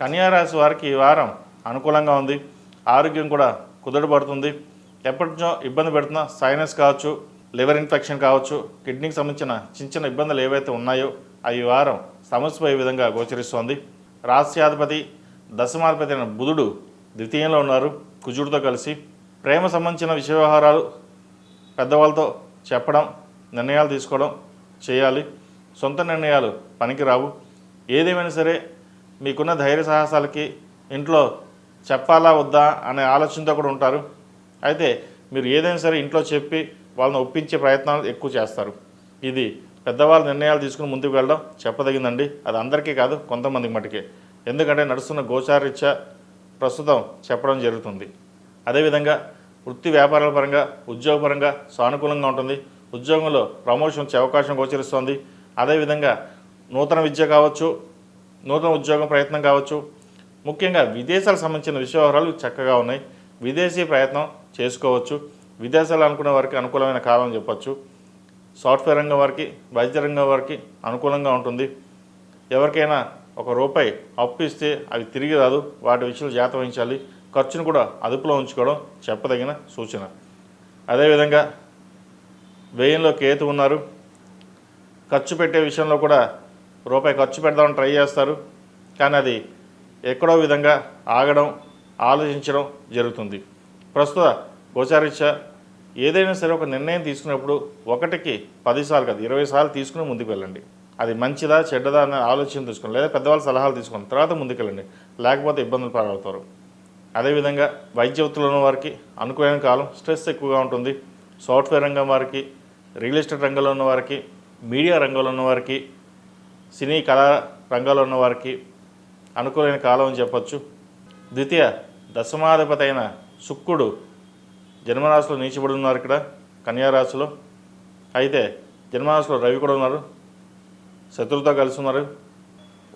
కన్యా రాశి వారికి ఈ వారం అనుకూలంగా ఉంది. ఆరోగ్యం కూడా కుదుటపడుతుంది. ఎప్పటినో ఇబ్బంది పెడుతున్న సైనస్ కావచ్చు, లివర్ ఇన్ఫెక్షన్ కావచ్చు, కిడ్నీకి సంబంధించిన చిన్న ఇబ్బందులు ఏవైతే ఉన్నాయో అవి ఈ వారం సమస్యపోయే విధంగా గోచరిస్తోంది. రాస్యాధిపతి దశమాధిపతి అయిన బుధుడు ద్వితీయంలో ఉన్నారు కుజుడితో కలిసి. ప్రేమ సంబంధించిన విషయ వ్యవహారాలు పెద్దవాళ్ళతో చెప్పడం, నిర్ణయాలు తీసుకోవడం చేయాలి. సొంత నిర్ణయాలు పనికిరావు. ఏదేమైనా సరే మీకున్న ధైర్య సాహసాలకి ఇంట్లో చెప్పాలా వద్దా అనే ఆలోచనతో కూడా ఉంటారు. అయితే మీరు ఏదైనా సరే ఇంట్లో చెప్పి వాళ్ళని ఒప్పించే ప్రయత్నాలు ఎక్కువ చేస్తారు. ఇది పెద్దవాళ్ళ నిర్ణయాలు తీసుకుని ముందుకు వెళ్ళడం చెప్పదగిందండి. అది అందరికీ కాదు, కొంతమందికి మటుకే. ఎందుకంటే నడుస్తున్న గోచారరీత్యా ప్రస్తుతం చెప్పడం జరుగుతుంది. అదేవిధంగా వృత్తి వ్యాపారాల పరంగా, ఉద్యోగపరంగా సానుకూలంగా ఉంటుంది. ఉద్యోగంలో ప్రమోషన్ వచ్చే అవకాశం గోచరిస్తోంది. అదేవిధంగా నూతన విద్య కావచ్చు, నూతన ఉద్యోగం ప్రయత్నం కావచ్చు, ముఖ్యంగా విదేశాలకు సంబంధించిన విషయవహారాలు చక్కగా ఉన్నాయి. విదేశీ ప్రయత్నం చేసుకోవచ్చు. విదేశాలు అనుకునే వారికి అనుకూలమైన కాలం చెప్పచ్చు. సాఫ్ట్వేర్ రంగం వారికి, వైద్య రంగం వారికి అనుకూలంగా ఉంటుంది. ఎవరికైనా ₹1 అప్పు ఇస్తే అవి తిరిగి రాదు. వాటి విషయంలో జాగ్రత్త వహించాలి. ఖర్చును కూడా అదుపులో ఉంచుకోవడం చెప్పదగిన సూచన. అదేవిధంగా వ్యయంలో కేతు ఉన్నారు. ఖర్చు పెట్టే విషయంలో కూడా ₹1 ఖర్చు పెడదామని ట్రై చేస్తారు. కానీ అది ఎక్కడో విధంగా ఆగడం, ఆలోచించడం జరుగుతుంది. ప్రస్తుత గోచారీత్యా ఏదైనా సరే ఒక నిర్ణయం తీసుకున్నప్పుడు 1కి 10 సార్లు కాదు 20 సార్లు తీసుకుని ముందుకు వెళ్ళండి. అది మంచిదా చెడ్డదా అనే ఆలోచన తీసుకోండి, లేదా పెద్దవాళ్ళ సలహాలు తీసుకోండి, తర్వాత ముందుకెళ్ళండి. లేకపోతే ఇబ్బందులు పాలవుతారు. అదేవిధంగా వైద్య వృత్తిలో ఉన్న వారికి అనుకూలమైన కాలం. స్ట్రెస్ ఎక్కువగా ఉంటుంది. సాఫ్ట్వేర్ రంగం వారికి, రియల్ ఎస్టేట్ రంగంలో ఉన్న వారికి, మీడియా రంగంలో ఉన్న వారికి, సినీ కళా రంగంలో ఉన్న వారికి అనుకూలమైన కాలం అని చెప్పచ్చు. ద్వితీయ దశమాధిపతి అయిన శుక్రుడు జన్మరాశిలో నీచబడి ఉన్నారు ఇక్కడ కన్యారాశిలో. అయితే జన్మరాశిలో రవి కూడా ఉన్నారు, శత్రువుతో కలిసి ఉన్నారు.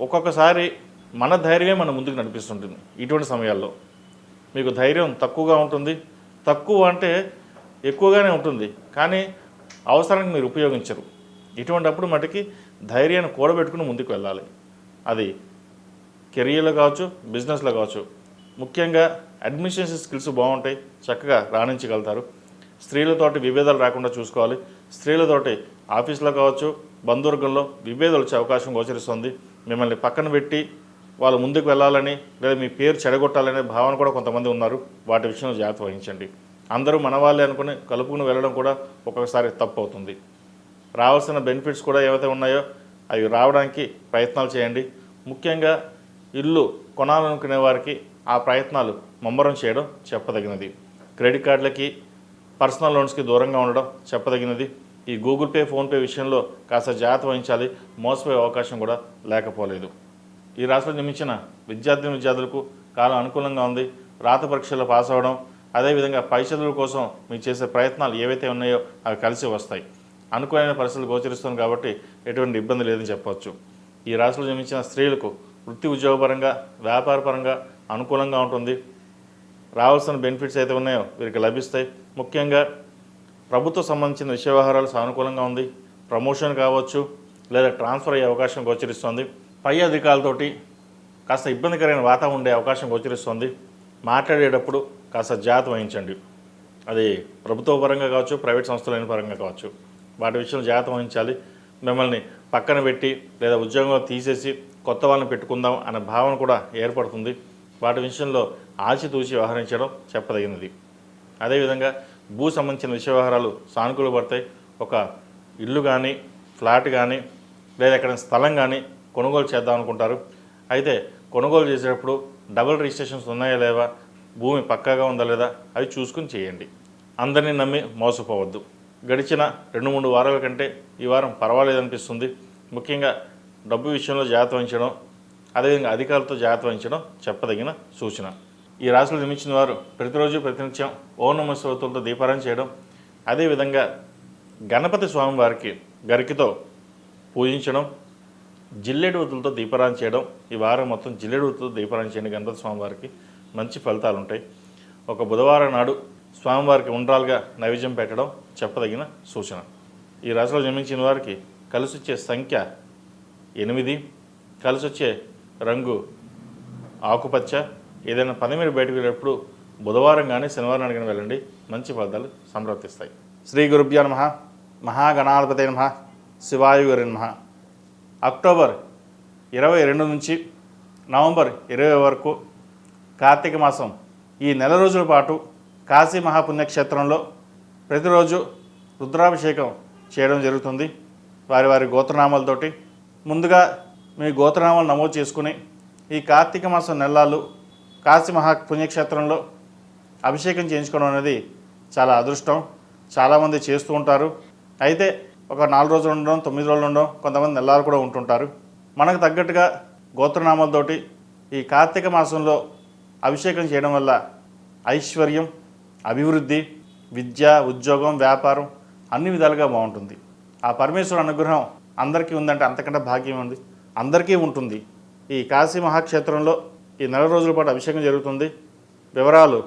ఒక్కొక్కసారి మన ధైర్యమే మన ముందుకు నడిపిస్తుంటుంది. ఇటువంటి సమయాల్లో మీకు ధైర్యం తక్కువగా ఉంటుంది. తక్కువ అంటే ఎక్కువగానే ఉంటుంది, కానీ అవసరానికి మీరు ఉపయోగించరు. ఇటువంటిప్పుడు మటుకి ధైర్యాన్ని కూడబెట్టుకుని ముందుకు వెళ్ళాలి. అది కెరియర్లో కావచ్చు, బిజినెస్లో కావచ్చు. ముఖ్యంగా అడ్మినిస్ట్రేషన్ స్కిల్స్ బాగుంటాయి, చక్కగా రాణించగలుగుతారు. స్త్రీలతోటి విభేదాలు రాకుండా చూసుకోవాలి. స్త్రీలతోటి ఆఫీస్లో కావచ్చు, బంధువర్గంలో విభేదాలు వచ్చే అవకాశం గోచరిస్తుంది. మిమ్మల్ని పక్కన పెట్టి వాళ్ళు ముందుకు వెళ్ళాలని, లేదా మీ పేరు చెడగొట్టాలనే భావన కూడా కొంతమంది ఉన్నారు. వాటి విషయంలో జాగ్రత్త వహించండి. అందరూ మన వాళ్ళే అనుకుని కలుపుకుని వెళ్ళడం కూడా ఒక్కొక్కసారి తప్పు అవుతుంది. రావాల్సిన బెనిఫిట్స్ కూడా ఏవైతే ఉన్నాయో అవి రావడానికి ప్రయత్నాలు చేయండి. ముఖ్యంగా ఇల్లు కొనాలనుకునే వారికి ఆ ప్రయత్నాలు ముమ్మరం చేయడం చెప్పదగినది. క్రెడిట్ కార్డులకి, పర్సనల్ లోన్స్కి దూరంగా ఉండడం చెప్పదగినది. ఈ గూగుల్ పే, ఫోన్పే విషయంలో కాస్త జాగ్రత్త వహించాలి. మోసపోయే అవకాశం కూడా లేకపోలేదు. ఈ రాశిలో జన్మించిన విద్యార్థులకు కాలం అనుకూలంగా ఉంది. రాత పరీక్షల్లో పాస్ అవ్వడం, అదేవిధంగా పై చదువుల కోసం మీరు చేసే ప్రయత్నాలు ఏవైతే ఉన్నాయో అవి కలిసి వస్తాయి. అనుకూలమైన పరిస్థితులు గోచరిస్తుంది కాబట్టి ఎటువంటి ఇబ్బంది లేదని చెప్పవచ్చు. ఈ రాశిలో జన్మించిన స్త్రీలకు వృత్తి ఉద్యోగపరంగా, వ్యాపారపరంగా అనుకూలంగా ఉంటుంది. రావాల్సిన బెనిఫిట్స్ అయితే ఉన్నాయో వీరికి లభిస్తాయి. ముఖ్యంగా ప్రభుత్వ సంబంధించిన విషయ వ్యవహారాలు సానుకూలంగా ఉంది. ప్రమోషన్ కావచ్చు, లేదా ట్రాన్స్ఫర్ అయ్యే అవకాశం గోచరిస్తుంది. పై అధికారులతోటి కాస్త ఇబ్బందికరమైన వాతావరణం ఉండే అవకాశం గోచరిస్తుంది. మాట్లాడేటప్పుడు కాస్త జాగ్రత్త వహించండి. అది ప్రభుత్వ పరంగా కావచ్చు, ప్రైవేట్ సంస్థలైన పరంగా కావచ్చు. వాటి విషయంలో జాగ్రత్త వహించాలి. మిమ్మల్ని పక్కన పెట్టి లేదా ఉద్యోగంలో తీసేసి కొత్త వాళ్ళని పెట్టుకుందాం అనే భావన కూడా ఏర్పడుతుంది. వాటి విషయంలో ఆచితూచి వ్యవహరించడం చెప్పదగినది. అదేవిధంగా భూ సంబంధించిన విషయ వ్యవహారాలు సానుకూల పడతాయి. ఒక ఇల్లు కానీ, ఫ్లాట్ కానీ, లేదా ఎక్కడైనా స్థలం కానీ కొనుగోలు చేద్దాం అనుకుంటారు. అయితే కొనుగోలు చేసేటప్పుడు డబుల్ రిజిస్ట్రేషన్స్ ఉన్నాయా లేవా, భూమి పక్కాగా ఉందా లేదా అవి చూసుకుని చేయండి. అందరినీ నమ్మి మోసపోవద్దు. గడిచిన 2-3 వారాల కంటే ఈ వారం పర్వాలేదనిపిస్తుంది. ముఖ్యంగా డబ్బు విషయంలో జాగ్రత్త వహించడం, అదేవిధంగా అధికారులతో జాగ్రత్త వహించడం చెప్పదగిన సూచన. ఈ రాశిలో జన్మించిన వారు ప్రతిరోజు ప్రతినిత్యం ఓం నమః శివాయతో దీపారాధన చేయడం, అదేవిధంగా గణపతి స్వామివారికి గరికితో పూజించడం, జిల్లేడు వత్తులతో దీపారాధన చేయడం. ఈ వారం మొత్తం జిల్లేడు వత్తులతో దీపారాధన చేయండి. గణపతి స్వామివారికి మంచి ఫలితాలు ఉంటాయి. ఒక బుధవారం నాడు స్వామివారికి ఉండ్రాలుగా నైవేద్యం పెట్టడం చెప్పదగిన సూచన. ఈ రాశిలో జన్మించిన వారికి కలిసి వచ్చే సంఖ్య 8, కలిసి వచ్చే రంగు ఆకుపచ్చ. ఏదైనా పని మీరు బయటకు వెళ్ళేటప్పుడు బుధవారం కానీ శనివారం అడిగిన వెళ్ళండి, మంచి ఫలితాలు సంప్రాప్తిస్తాయి. శ్రీ గురుభ్యో నమః. మహాగణాధిపతయే నమః. శివాయ గురే నమః. అక్టోబర్ 22 నుంచి నవంబర్ 20 వరకు కార్తీక మాసం ఈ నెల రోజుల పాటు కాశీ మహాపుణ్యక్షేత్రంలో ప్రతిరోజు రుద్రాభిషేకం చేయడం జరుగుతుంది. వారి వారి గోత్రనామాలతోటి ముందుగా మీ గోత్రనామాలు నమోదు చేసుకుని ఈ కార్తీక మాసం నెలలు కాశీ మహాపుణ్యక్షేత్రంలో అభిషేకం చేయించుకోవడం అనేది చాలా అదృష్టం. చాలామంది చేస్తూ ఉంటారు. అయితే ఒక 4 రోజులు ఉండడం, 9 రోజులు ఉండడం, కొంతమంది నెలలు కూడా ఉంటుంటారు. మనకు తగ్గట్టుగా గోత్రనామాలతోటి ఈ కార్తీక మాసంలో అభిషేకం చేయడం వల్ల ఐశ్వర్యం, అభివృద్ధి, విద్య, ఉద్యోగం, వ్యాపారం అన్ని విధాలుగా బాగుంటుంది. ఆ పరమేశ్వరుడు అనుగ్రహం అందరికీ ఉందంటే అంతకంటే భాగ్యం ఉంది, అందరికీ ఉంటుంది. ఈ కాశీ మహాక్షేత్రంలో ఈ నెల రోజుల పాటు అభిషేకం జరుగుతుంది. వివరాలు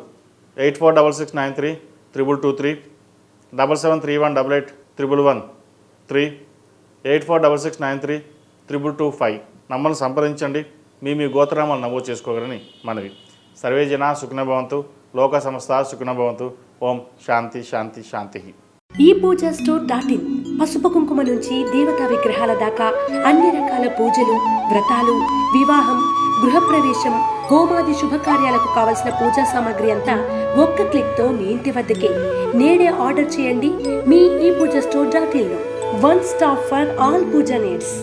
8466932223, 7731881113, 8466932225 నంబర్ను సంప్రదించండి. మీ గోత్రనామాలు నమోదు చేసుకోగలని మనవి. సర్వే జనా సుఖినో భవంతు, లోక సమస్త సుఖినో భవంతు. ఓం శాంతి శాంతి శాంతి. ePoojaStore.in పసుపు కుంకుమ నుంచి దేవతా విగ్రహాల దాకా అన్ని రకాల పూజలు, వ్రతాలు, వివాహం, గృహప్రవేశం, హోమాది శుభకార్యాలకు కావలసిన పూజా సామాగ్రి అంతా ఒక్క క్లిక్తో మీ ఇంటి వద్దకే. నేడే ఆర్డర్ చేయండి మీ ePoojaStore.in లో. One stop for all puja needs.